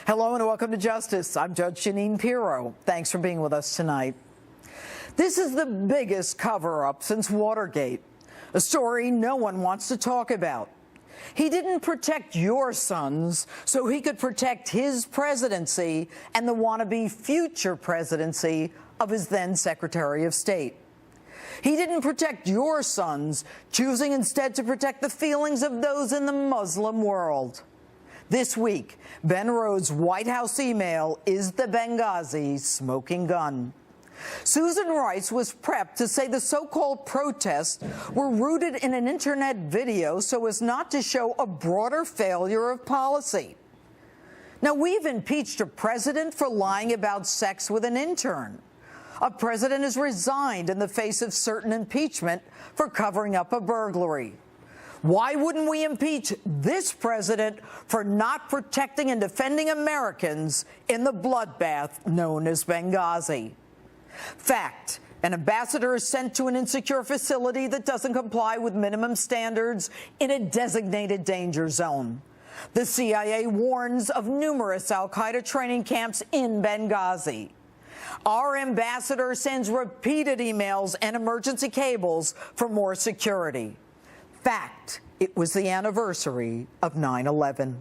Hello and welcome to Justice. I'm Judge Jeanine Pirro. Thanks for being with us tonight. This is the biggest cover-up since Watergate, a story no one wants to talk about. He didn't protect your sons so he could protect his presidency and the wannabe future presidency of his then Secretary of State. He didn't protect your sons, choosing instead to protect the feelings of those in the Muslim world. This week, Ben Rhodes' White House email is the Benghazi smoking gun. Susan Rice was prepped to say the so-called protests were rooted in an internet video so as not to show a broader failure of policy. Now, we've impeached a president for lying about sex with an intern. A president is resigned in the face of certain impeachment for covering up a burglary. Why wouldn't we impeach this president for not protecting and defending Americans in the bloodbath known as Benghazi? Fact: an ambassador is sent to an insecure facility that doesn't comply with minimum standards in a designated danger zone. The CIA warns of numerous al-Qaeda training camps in Benghazi. Our ambassador sends repeated emails and emergency cables for more security. Fact: it was the anniversary of 9/11.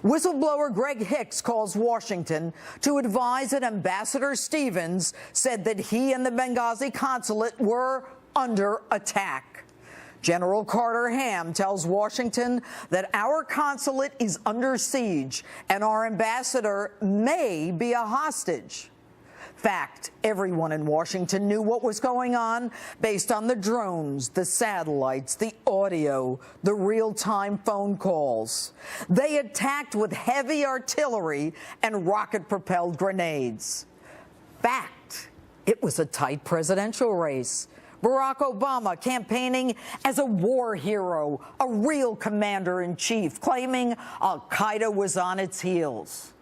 Whistleblower Greg Hicks calls Washington to advise that Ambassador Stevens said that he and the Benghazi consulate were under attack. General Carter Ham tells Washington that our consulate is under siege and our ambassador may be a hostage. Fact: everyone in Washington knew what was going on based on the drones, the satellites, the audio, the real-time phone calls. They attacked with heavy artillery and rocket-propelled grenades. Fact: it was a tight presidential race. Barack Obama campaigning as a war hero, a real commander-in-chief, claiming al-Qaeda was on its heels.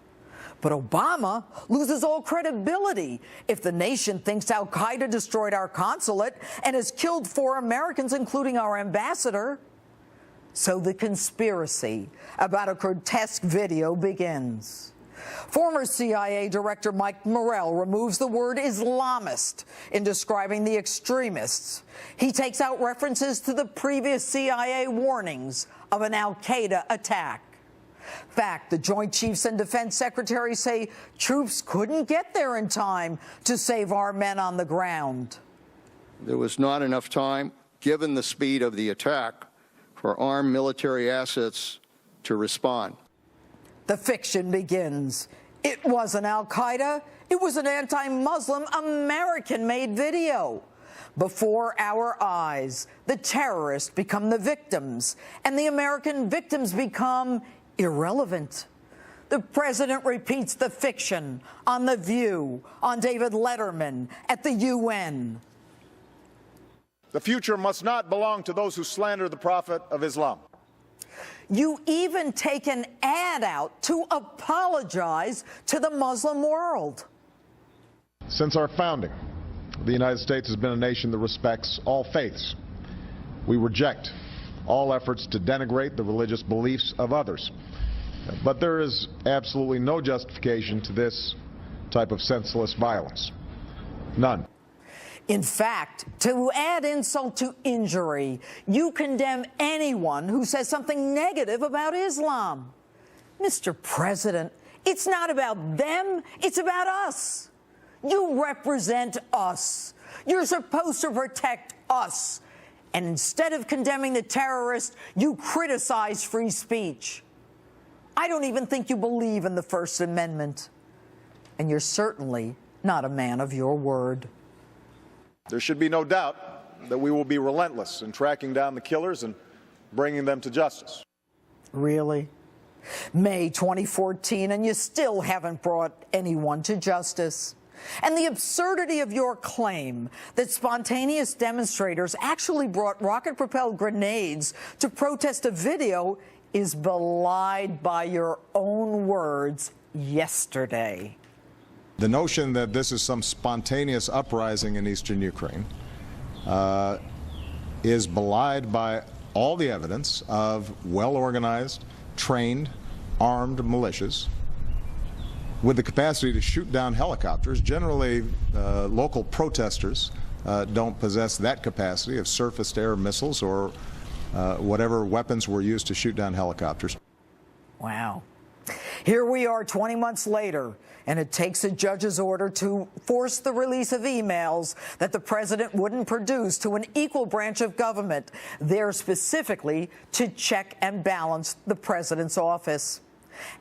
But Obama loses all credibility if the nation thinks al-Qaeda destroyed our consulate and has killed 4 Americans, including our ambassador. So the conspiracy about a grotesque video begins. Former CIA Director Mike Morrell removes the word Islamist in describing the extremists. He takes out references to the previous CIA warnings of an al-Qaeda attack. Fact: the Joint Chiefs and Defense Secretaries say troops couldn't get there in time to save our men on the ground. There was not enough time, given the speed of the attack, for armed military assets to respond. The fiction begins. It wasn't al-Qaeda. It was an anti-Muslim American-made video. Before our eyes, the terrorists become the victims, and the American victims become irrelevant. The president repeats the fiction on The View, on David Letterman, at the UN. The future must not belong to those who slander the Prophet of Islam. You even take an ad out to apologize to the Muslim world. Since our founding, the United States has been a nation that respects all faiths. We reject all efforts to denigrate the religious beliefs of others. But there is absolutely no justification to this type of senseless violence. None. In fact, to add insult to injury, you condemn anyone who says something negative about Islam. Mr. President, it's not about them, it's about us. You represent us. You're supposed to protect us. And instead of condemning the terrorists, you criticize free speech. I don't even think you believe in the First Amendment. And you're certainly not a man of your word. There should be no doubt that we will be relentless in tracking down the killers and bringing them to justice. Really? May 2014, and you still haven't brought anyone to justice. And the absurdity of your claim that spontaneous demonstrators actually brought rocket-propelled grenades to protest a video is belied by your own words yesterday. The notion that this is some spontaneous uprising in eastern Ukraine is belied by all the evidence of well-organized, trained, armed militias with the capacity to shoot down helicopters. Generally, local protesters don't possess that capacity of surface-to-air missiles or whatever weapons were used to shoot down helicopters. Wow. Here we are 20 months later, and it takes a judge's order to force the release of emails that the president wouldn't produce to an equal branch of government, there specifically to check and balance the president's office.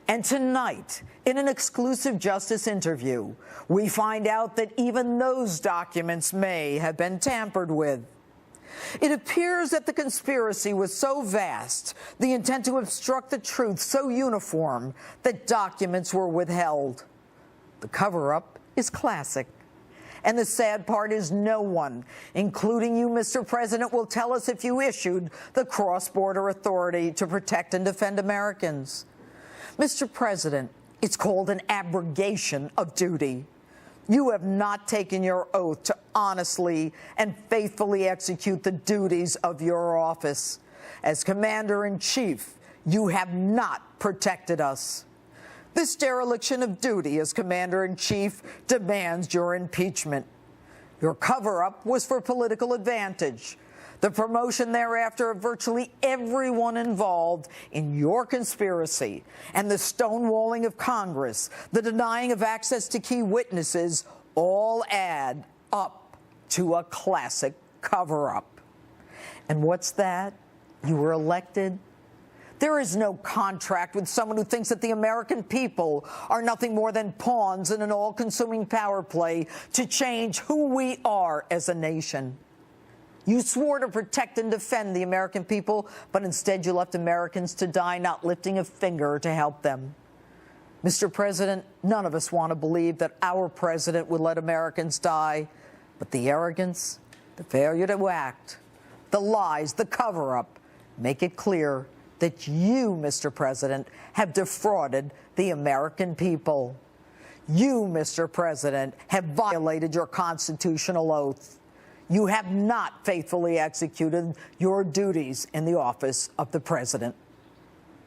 And tonight, in an exclusive Justice interview, we find out that even those documents may have been tampered with. It appears that the conspiracy was so vast, the intent to obstruct the truth so uniform, that documents were withheld. The cover-up is classic. And the sad part is no one, including you, Mr. President, will tell us if you issued the cross-border authority to protect and defend Americans. Mr. President, it's called an abrogation of duty. You have not taken your oath to honestly and faithfully execute the duties of your office. As Commander-in-Chief, you have not protected us. This dereliction of duty as Commander-in-Chief demands your impeachment. Your cover-up was for political advantage. The promotion thereafter of virtually everyone involved in your conspiracy, and the stonewalling of Congress, the denying of access to key witnesses, all add up to a classic cover-up. And what's that? You were elected? There is no contract with someone who thinks that the American people are nothing more than pawns in an all-consuming power play to change who we are as a nation. You swore to protect and defend the American people, but instead you left Americans to die, not lifting a finger to help them. Mr. President, none of us want to believe that our president would let Americans die, but the arrogance, the failure to act, the lies, the cover-up make it clear that you, Mr. President, have defrauded the American people. You, Mr. President, have violated your constitutional oath. You have not faithfully executed your duties in the office of the president.